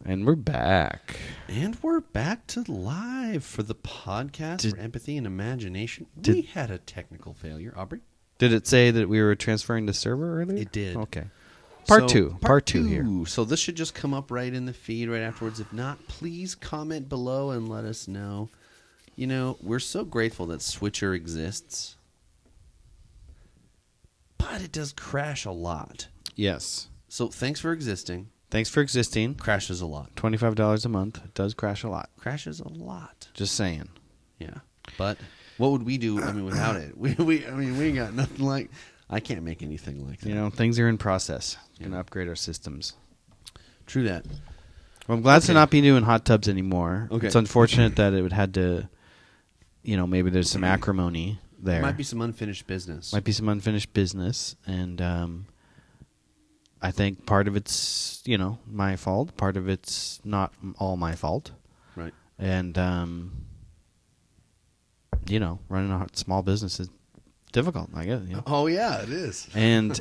And we're back. And we're back to live for the podcast for Empathy and Imagination. We had a technical failure, Aubrey. Did it say that we were transferring to server earlier? It did. Okay. Part two here. So this should just come up right in the feed right afterwards. If not, please comment below and let us know. You know, we're so grateful that Switcher exists. But it does crash a lot. Yes. So thanks for existing. Thanks for existing. Crashes a lot. $25 a month. It does crash a lot. Crashes a lot. Just saying. Yeah. But what would we do, without it? We ain't got nothing like... I can't make anything like that. You know, things are in process. We're going to upgrade our systems. True that. Well, I'm glad to not be doing hot tubs anymore. Okay. It's unfortunate that it would had to, maybe there's some acrimony there. Might be some unfinished business. And I think part of it's, my fault. Part of it's not all my fault. Right. And, running a small business is difficult, I guess. Oh, yeah, it is. And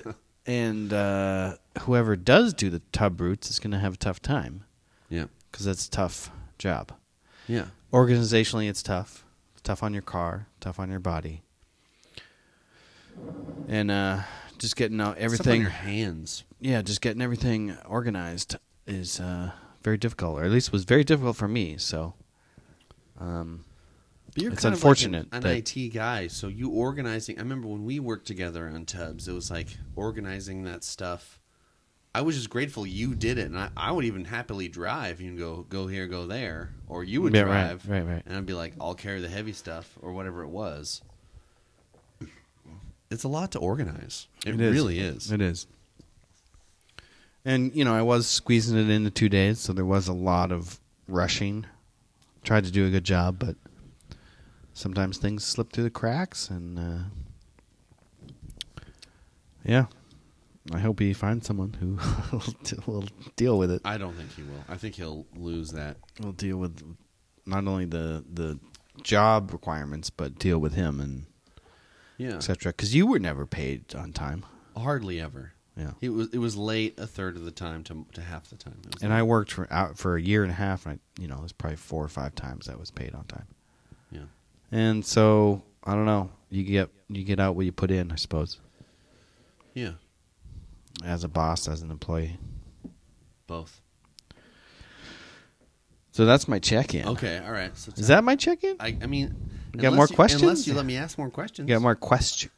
whoever does do the tub routes is going to have a tough time. Yeah. Because that's a tough job. Yeah. Organizationally, it's tough. It's tough on your car, tough on your body. And just getting out everything. Stuff on your hands. Yeah, just getting everything organized is very difficult, or at least was very difficult for me. So, but you're it's kind unfortunate of like an IT guy. So you organizing. I remember when we worked together on tubs, it was like organizing that stuff. I was just grateful you did it, and I would even happily drive. You can go here, go there, or you would drive, right, and I'd be like, I'll carry the heavy stuff or whatever it was. It's a lot to organize. It really is. It is. And, I was squeezing it into 2 days, so there was a lot of rushing. Tried to do a good job, but sometimes things slip through the cracks, and, yeah. I hope he finds someone who will deal with it. I don't think he will. I think he'll lose that. We'll deal with not only the job requirements, but deal with him and etc. Because you were never paid on time. Hardly ever. Yeah. It was late a third of the time to half the time. And I worked for a year and a half, and it was probably 4 or 5 times I was paid on time. Yeah. And so I don't know. You get out what you put in, I suppose. Yeah. As a boss, as an employee. Both. So that's my check-in. Okay, all right. So is that my check-in? I mean... You got more questions? Unless you let me ask more questions. You got more questions?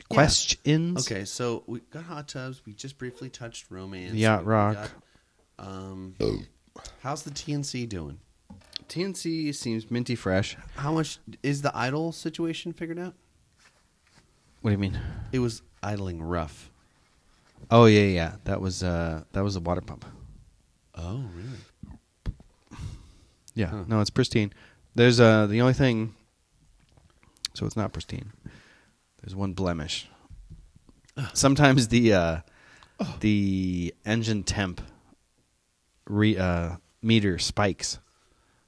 Okay, so we got hot tubs. We just briefly touched romance. Yacht rock. How's the TNC doing? TNC seems minty fresh. How much is the idle situation figured out? What do you mean? It was idling rough. Oh yeah. That was a water pump. Oh really? Yeah. Huh. No, it's pristine. There's the only thing. So it's not pristine. There's one blemish. Sometimes the engine temp meter spikes.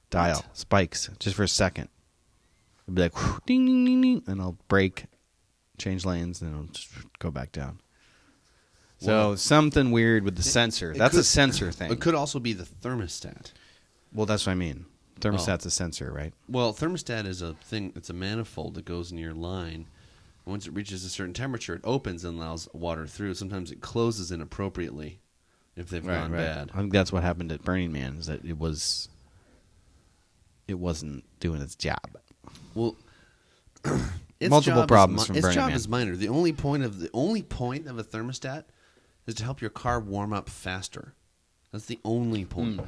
Dial spikes just for a second. It'll be like whoosh, ding ding ding ding, and I'll brake, change lanes, and it'll just go back down. So something weird with the sensor. That's a sensor thing. It could also be the thermostat. Well, that's what I mean. Thermostat's a sensor, right? Well, thermostat is a thing. It's a manifold that goes in your line. Once it reaches a certain temperature, it opens and allows water through. Sometimes it closes inappropriately if they've gone bad. I think that's what happened at Burning Man. Is that it wasn't doing its job. Well, multiple problems from Burning Man. Its job is minor. The only point of a thermostat is to help your car warm up faster. That's the only point.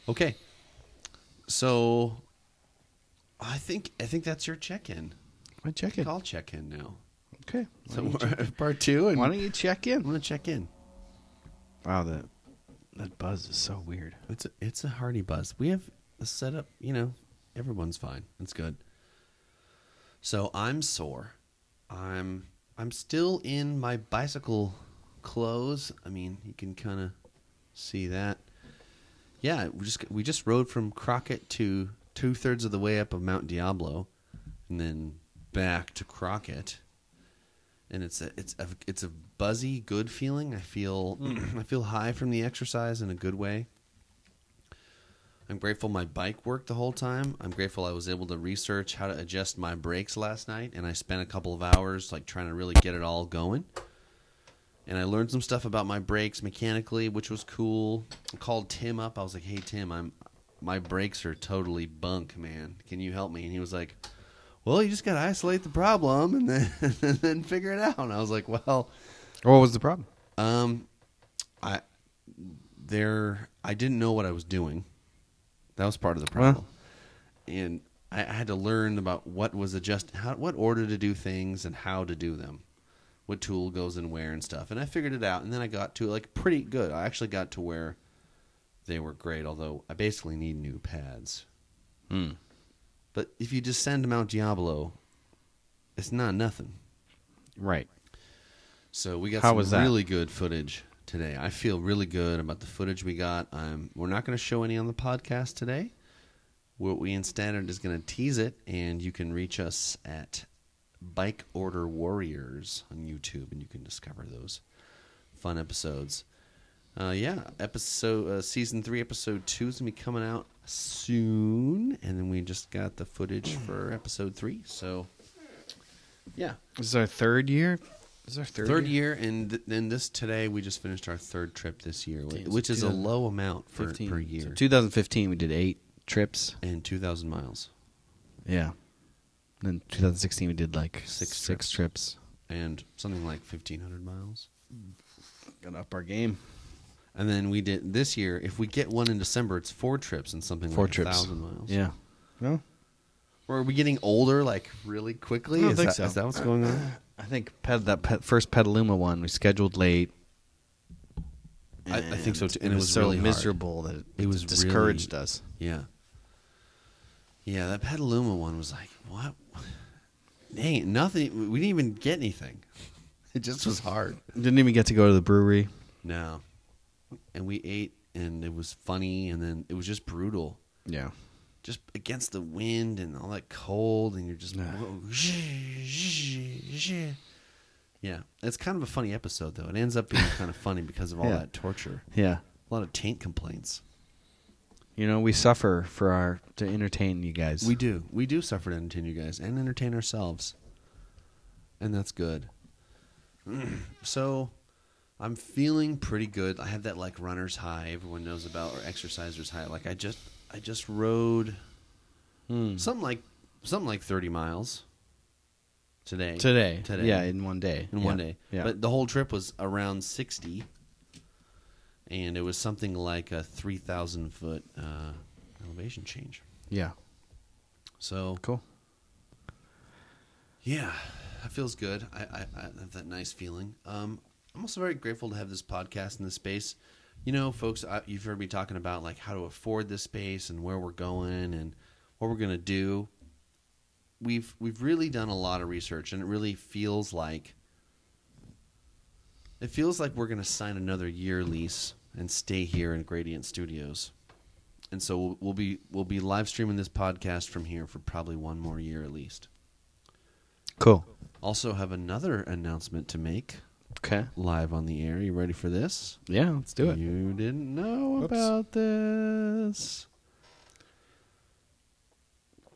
Okay. So, I think that's your check-in. My check-in. Call check-in now. Okay. So we're at part 2. And why don't you check in? I'm going to check in. Wow, that buzz is so weird. It's a hearty buzz. We have a setup. Everyone's fine. It's good. So I'm sore. I'm still in my bicycle clothes. I mean, you can kind of see that. Yeah, we just rode from Crockett to 2/3 of the way up of Mount Diablo, and then back to Crockett, and it's a buzzy, good feeling. I feel I feel high from the exercise in a good way. I'm grateful my bike worked the whole time. I'm grateful I was able to research how to adjust my brakes last night, and I spent a couple of hours like trying to really get it all going. And I learned some stuff about my brakes mechanically, which was cool. I called Tim up. I was like, "Hey Tim, my brakes are totally bunk, man. Can you help me?" And he was like, "Well, you just got to isolate the problem and then and then figure it out." And I was like, "Well, What was the problem? I didn't know what I was doing. That was part of the problem, and I had to learn about what was what order to do things and how to do them, what tool goes in where and stuff. And I figured it out, and then I got to like pretty good. I actually got to where they were great, although I basically need new pads. But if you just send Mount Diablo, it's not nothing. Right. So we got How some was that? really good footage today. I feel really good about the footage we got. We're not going to show any on the podcast today. What we instead is going to tease it, and you can reach us at Bike Order Warriors on YouTube, and you can discover those fun episodes. Season 3, episode 2 is going to be coming out soon, and then we just got the footage for episode 3. So, yeah. This is our third year? This is our Third year, and then this today we just finished our third trip this year, which is a low amount per year. So 2015 we did 8 trips. And 2,000 miles. Yeah. Then 2016 we did like Six trips. And something like 1,500 miles. Got up our game. And then we did this year, if we get one in December, it's 4 trips and something 4 like trips. 1,000 miles. Yeah. Well, Or are we getting older like really quickly? I don't Is think that, so. Is that what's going on? I think first Petaluma one we scheduled late. I think so too. And And it it was was so really hard. miserable that It was discouraged really- us. Yeah. Yeah, that Petaluma one was like, what? Dang, nothing. We didn't even get anything. It just was hard. Didn't even get to go to the brewery. No. And we ate, and it was funny, and then it was just brutal. Yeah. Just against the wind and all that cold, and you're just... Yeah. It's kind of a funny episode, though. It ends up being kind of funny because of all Yeah. that torture. Yeah. A lot of taint complaints. You know, we suffer to entertain you guys. We do. We do suffer to entertain you guys and entertain ourselves. And that's good. So, I'm feeling pretty good. I have that like runner's high everyone knows about, or exerciser's high. Like I just rode something like 30 miles today. Today. Yeah, in one day. In one day. Yeah. But the whole trip was around 60. And it was something like a 3,000 foot elevation change. Yeah. So Cool. yeah, that feels good. I have that nice feeling. I'm also very grateful to have this podcast in this space. You know, folks, you've heard me talking about like how to afford this space and where we're going and what we're gonna do. We've really done a lot of research, and it really feels like we're gonna sign another year lease and stay here in Gradient Studios. And so we'll be live streaming this podcast from here for probably one more year at least. Cool. Also have another announcement to make Okay. live on the air. You ready for this? Yeah, let's do it. You didn't know Whoops. about this.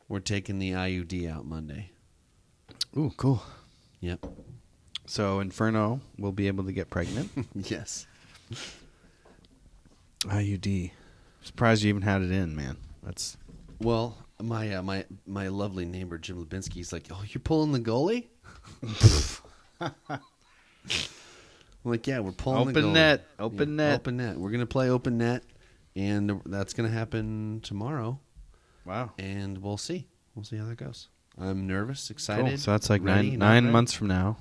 We're taking the IUD out Monday. Ooh, cool. Yep. So Inferno will be able to get pregnant. Yes. IUD. Surprised you even had it in, man. That's Well, my lovely neighbor Jim Lubinsky's like, "Oh, you're pulling the goalie?" I'm like, "Yeah, we're pulling the Open goalie." net. Open net. Open net. We're gonna play open net, and that's gonna happen tomorrow. wow. And we'll see. We'll see how that goes. I'm nervous, excited. Cool. So that's like ready, nine not months from now.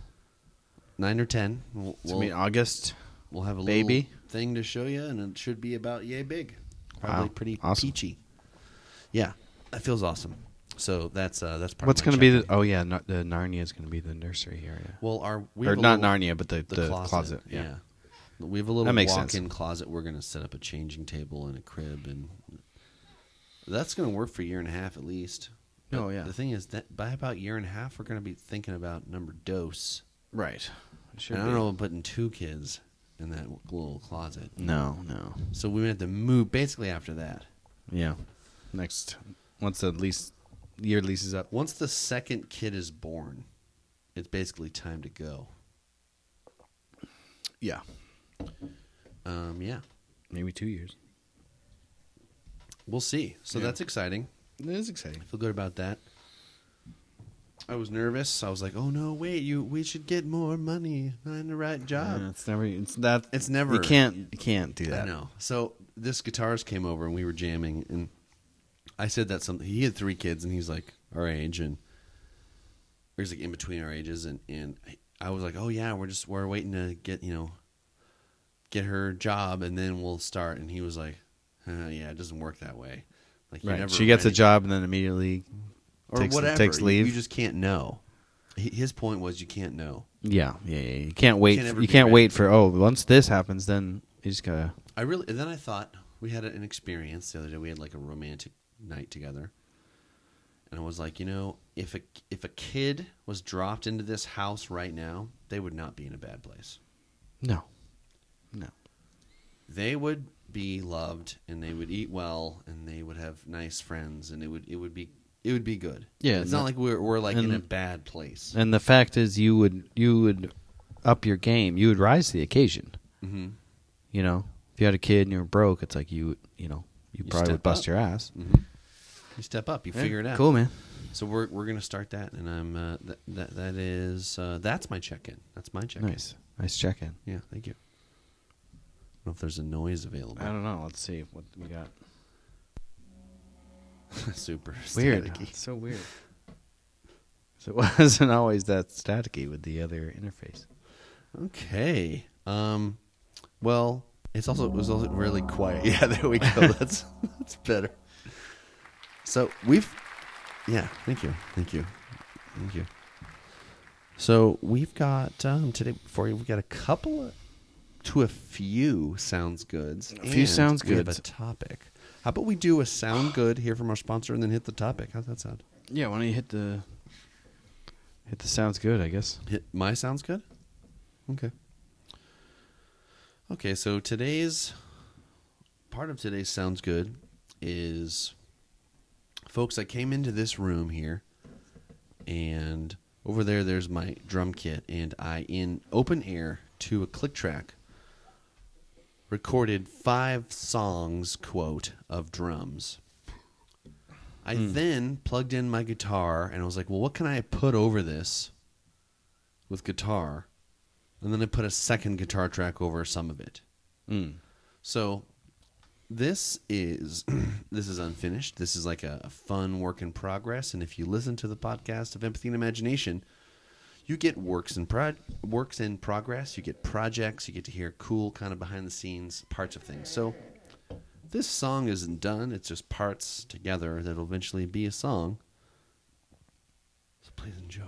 9 or 10. It's gonna be August. We'll have a baby. little thing to show you, and it should be about yay big. Probably Wow. pretty Awesome. peachy. Yeah, that feels awesome. So that's part What's of my going to be check-in. the? Oh yeah, the Narnia is going to be the nursery area. Well, we Or have a not little- Narnia, but the closet. Yeah. We have a little That makes walk-in sense. closet. We're going to set up a changing table and a crib, and that's going to work for a year and a half at least. Oh, But yeah. The thing is that by about a year and a half, we're going to be thinking about number dose. Right. It should And I don't be. know about putting 2 kids in that little closet. No. So we had to move basically after that. Yeah. Next, once the year lease is up. Once the second kid is born, it's basically time to go. Yeah. Yeah. Maybe 2 years. We'll see. So Yeah. that's exciting. It is exciting. I feel good about that. I was nervous. I was like, "Oh no, wait! We should get more money. Find the right job." It's never. It's that. It's never. You can't do that. I know. So this guitarist came over and we were jamming, and I said that he had 3 kids and he's like our age, and he's like in between our ages, and I was like, "Oh yeah, we're waiting to get her job and then we'll start." And he was like, "Yeah, it doesn't work that way. Like you're Right. never She gets a ready." job and then immediately or takes, whatever. takes leave. You just can't know. His point was you can't know. Yeah. You can't wait. Can't ever You be can't ready. wait for once this happens, then you just gotta. And then I thought we had an experience the other day. We had like a romantic night together, and I was like, if a kid was dropped into this house right now, they would not be in a bad place. No. They would be loved, and they would eat well, and they would have nice friends, and it would be good. Yeah, it's not like we're like in and- a bad place. And the fact is, you would up your game. You would rise to the occasion. Mm-hmm. If you had a kid and you were broke, it's like you probably step would bust up. your ass. Mm-hmm. You step up, you figure it out. Cool, man. So we're gonna start that, and I'm that's my check-in. That's my check-in. Nice check-in. Yeah, thank you. I don't know if there's a noise available. I don't know. Let's see what we got. Super Weird. staticky. It's so weird. So it wasn't always that staticky with the other interface. Okay. Well, it was also really quiet. Yeah, there we go. That's better. So thank you. So we've got today for you. We've got a few sounds goods. A few sounds We have goods. a topic. How about we do a sound good here from our sponsor and then hit the topic? How's that sound? Yeah, why don't you hit the sounds good, I guess. Hit my sounds good? Okay. Okay, so part of today's sounds good is, folks, I came into this room here, and over there's my drum kit, and I, in open air to a click track, recorded 5 songs, quote, of drums. I then plugged in my guitar, and I was like, well, what can I put over this with guitar? And then I put a second guitar track over some of it. So this is unfinished. This is like a fun work in progress. And if you listen to the podcast of Empathy and Imagination, you get works in progress. You get projects. You get to hear cool kind of behind the scenes parts of things. So this song isn't done. It's just parts together that'll eventually be a song. So please enjoy.